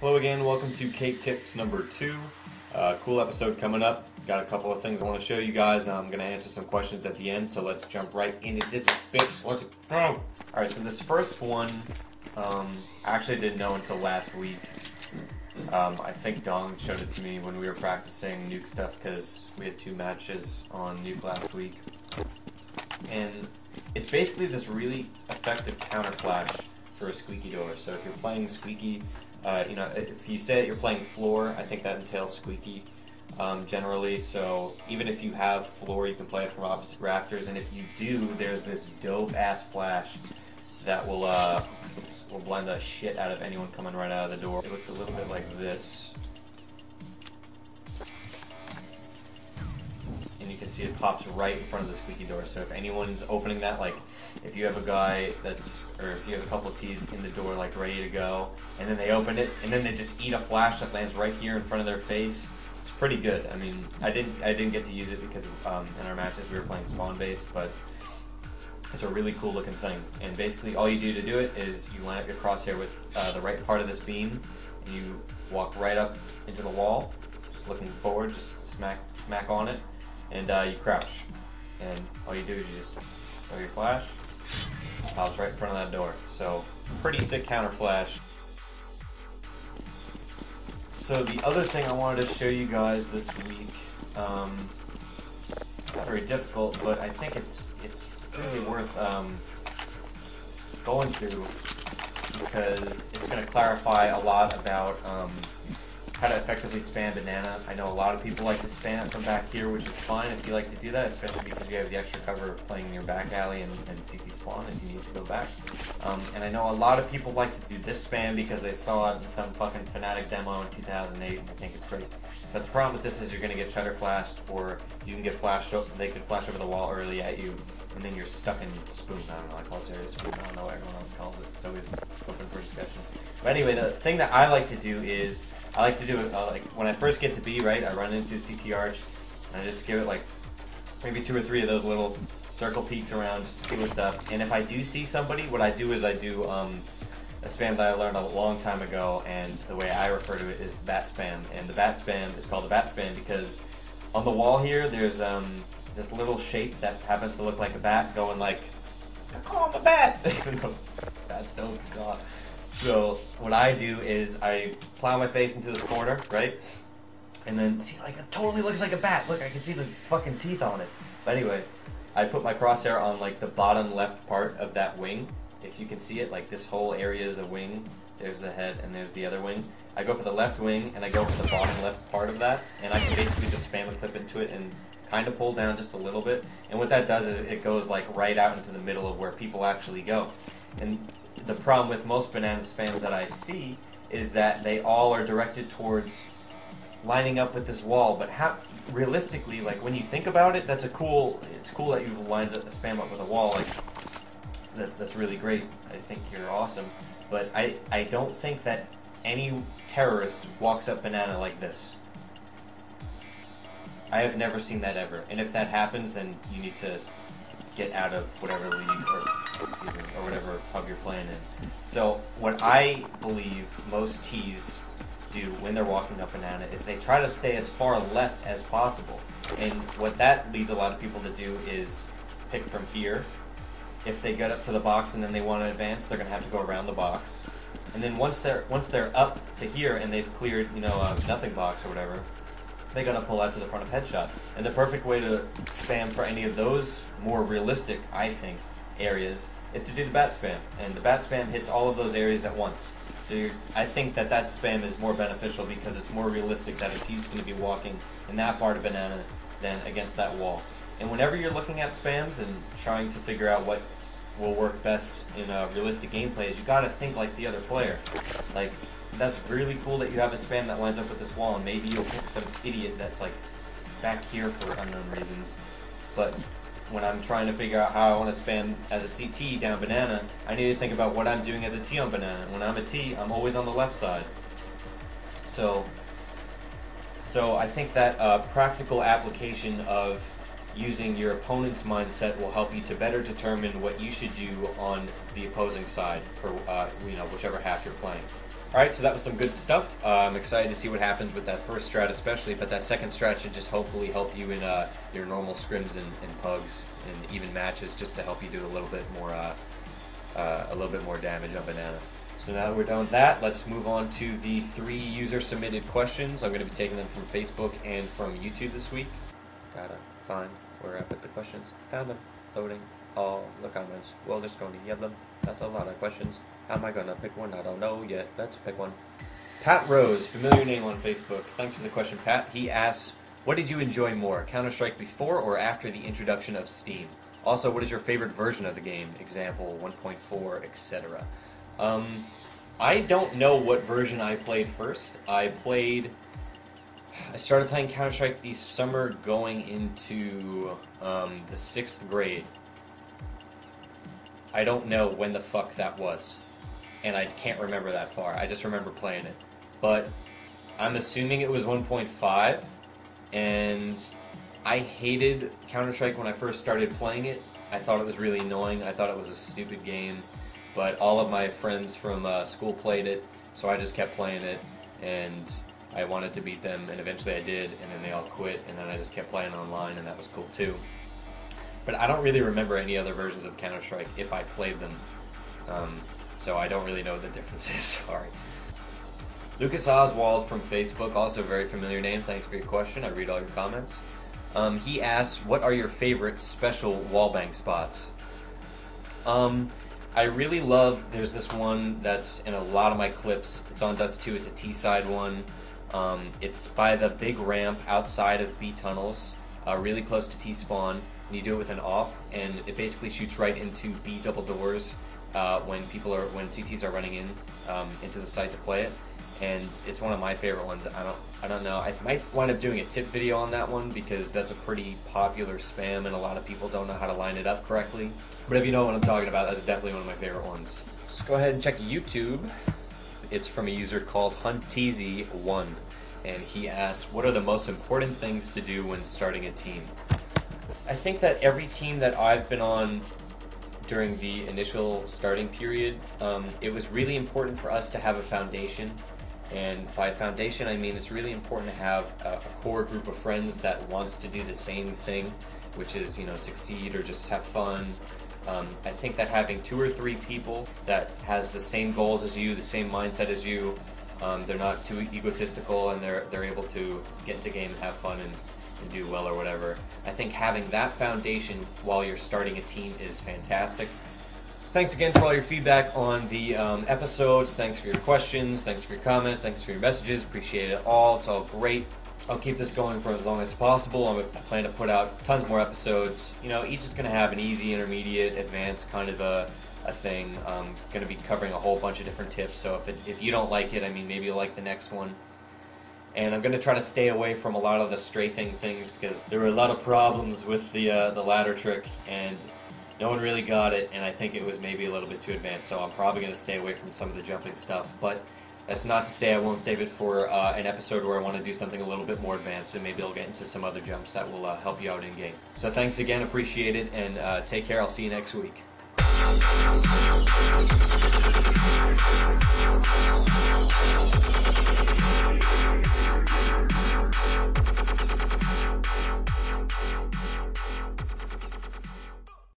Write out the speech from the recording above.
Hello again, welcome to Cake Tips number 2. Cool episode coming up. Got a couple of things I want to show you guys. I'm going to answer some questions at the end, so let's jump right into this bitch. Let's go! Alright, so this first one, I actually didn't know until last week. I think Dong showed it to me when we were practicing nuke stuff because we had 2 matches on nuke last week. And it's basically this really effective counter flash for a squeaky door. So if you're playing squeaky, if you say that you're playing floor, I think that entails squeaky generally. So even if you have floor, you can play it from opposite rafters. And if you do, there's this dope ass flash that will blend the shit out of anyone coming right out of the door. It looks a little bit like this. And you can see it pops right in front of the squeaky door. So if anyone's opening that, like if you have a guy or if you have a couple of T's in the door like ready to go, and then they open it, and then they just eat a flash that lands right here in front of their face, it's pretty good. I mean, I didn't get to use it because in our matches we were playing spawn based, but it's a really cool looking thing. And basically all you do to do it is you line up your crosshair with the right part of this beam, and you walk right up into the wall, just looking forward, just smack on it, and you crouch. And all you do is you just throw your flash, pops right in front of that door. So pretty sick counter flash. So the other thing I wanted to show you guys this week, not very difficult, but I think it's really worth going through because it's going to clarify a lot about how to effectively spam banana. I know a lot of people like to spam from back here, which is fine if you like to do that, especially because you have the extra cover of playing in your back alley and CT spawn if you need to go back. And I know a lot of people like to do this spam because they saw it in some fucking Fnatic demo in 2008 and I think it's great. But the problem with this is you're going to get shutter flashed, or you can get flashed up, they could flash over the wall early at you, and then you're stuck in spoon. I don't know, I call it area spoon, I don't know what everyone else calls it. It's always open for discussion. But anyway, the thing that I like to do is, I like to do it, like when I first get to B, right, I run into the CT arch, and I just give it like maybe 2 or 3 of those little circle peeks around just to see what's up. And if I do see somebody, what I do is I do a spam that I learned a long time ago, and the way I refer to it is bat spam. And the bat spam is called the bat spam because on the wall here, there's this little shape that happens to look like a bat going like, call him a bat! Even though bats don't God. So what I do is I plow my face into this corner, right? And then see, like, it totally looks like a bat. Look, I can see the fucking teeth on it. But anyway, I put my crosshair on like the bottom left part of that wing. If you can see it, like this whole area is a wing. There's the head and there's the other wing. I go for the left wing and I go for the bottom left part of that, and I can basically just spam a clip into it and kind of pull down just a little bit. And what that does is it goes like right out into the middle of where people actually go. And the problem with most banana spams that I see is that they all are directed towards lining up with this wall, but realistically, like when you think about it, it's cool that you've lined a spam up with a wall. Like that's really great. I think you're awesome, but I don't think that any terrorist walks up banana like this. I have never seen that ever, and if that happens, then you need to get out of whatever league or whatever pub you're playing in. So what I believe most T's do when they're walking up banana is they try to stay as far left as possible, and what that leads a lot of people to do is pick from here. If they get up to the box and then they want to advance, they're gonna have to go around the box, and then once they're up to here and they've cleared, a nothing box or whatever, they gotta pull out to the front of headshot. And the perfect way to spam for any of those more realistic, I think, areas is to do the bat spam. And the bat spam hits all of those areas at once. So I think that spam is more beneficial because it's more realistic that a T's going to be walking in that part of banana than against that wall. And whenever you're looking at spams and trying to figure out what will work best in realistic gameplays, you gotta think like the other player. Like, that's really cool that you have a spam that lines up with this wall, and maybe you'll pick some idiot that's like back here for unknown reasons. But when I'm trying to figure out how I want to spam as a CT down banana, I need to think about what I'm doing as a T on banana. When I'm a T, I'm always on the left side. So I think that practical application of using your opponent's mindset will help you to better determine what you should do on the opposing side for whichever half you're playing. Alright, so that was some good stuff. I'm excited to see what happens with that first strat especially, but that second strat should just hopefully help you in your normal scrims and pugs and even matches, just to help you do a little bit more damage on banana. So now that we're done with that, let's move on to the 3 user-submitted questions. I'm going to be taking them from Facebook and from YouTube this week. Gotta find where I put the questions. Found them. Loading all the comments. Well, just going to get them. That's a lot of questions. How am I going to pick one? I don't know yet. Let's pick one. Pat Rose, familiar name on Facebook. Thanks for the question, Pat. He asks, what did you enjoy more, Counter-Strike before or after the introduction of Steam? Also, what is your favorite version of the game? Example, 1.4, etc. I don't know what version I played first. I started playing Counter-Strike the summer going into the 6th grade. I don't know when the fuck that was, and I can't remember that far. I just remember playing it. But I'm assuming it was 1.5, and I hated Counter-Strike when I first started playing it. I thought it was really annoying. I thought it was a stupid game. But all of my friends from school played it, so I just kept playing it, and I wanted to beat them, and eventually I did, and then they all quit, and then I just kept playing online, and that was cool too. But I don't really remember any other versions of Counter-Strike if I played them, so I don't really know what the difference is, sorry. Lucas Oswald from Facebook, also a very familiar name, thanks for your question, I read all your comments. He asks, what are your favorite special wallbang spots? I really love, there's this one that's in a lot of my clips. It's on Dust 2, it's a T-side one. It's by the big ramp outside of B tunnels, really close to T-spawn. And you do it with an AWP, and it basically shoots right into B double doors when CTs are running into the site to play it. And it's one of my favorite ones. I don't know. I might wind up doing a tip video on that one because that's a pretty popular spam and a lot of people don't know how to line it up correctly. But if you know what I'm talking about, that's definitely one of my favorite ones. Just go ahead and check YouTube. It's from a user called Hunteasy1, and he asks, what are the most important things to do when starting a team? I think that every team that I've been on during the initial starting period, it was really important for us to have a foundation. And by foundation, I mean it's really important to have a core group of friends that wants to do the same thing, which is, you know, succeed or just have fun. I think that having 2 or 3 people that has the same goals as you, the same mindset as you, they're not too egotistical and they're able to get into game and have fun and do well or whatever. I think having that foundation while you're starting a team is fantastic. Thanks again for all your feedback on the episodes. Thanks for your questions. Thanks for your comments. Thanks for your messages. Appreciate it all. It's all great. I'll keep this going for as long as possible. I plan to put out tons more episodes. You know, each is going to have an easy, intermediate, advanced kind of a thing. I'm going to be covering a whole bunch of different tips. So if you don't like it, I mean, maybe you'll like the next one. And I'm going to try to stay away from a lot of the strafing things because there were a lot of problems with the ladder trick, and no one really got it, and I think it was maybe a little bit too advanced, so I'm probably going to stay away from some of the jumping stuff. But that's not to say I won't save it for an episode where I want to do something a little bit more advanced, and maybe I'll get into some other jumps that will help you out in-game. So thanks again, appreciate it, and take care. I'll see you next week.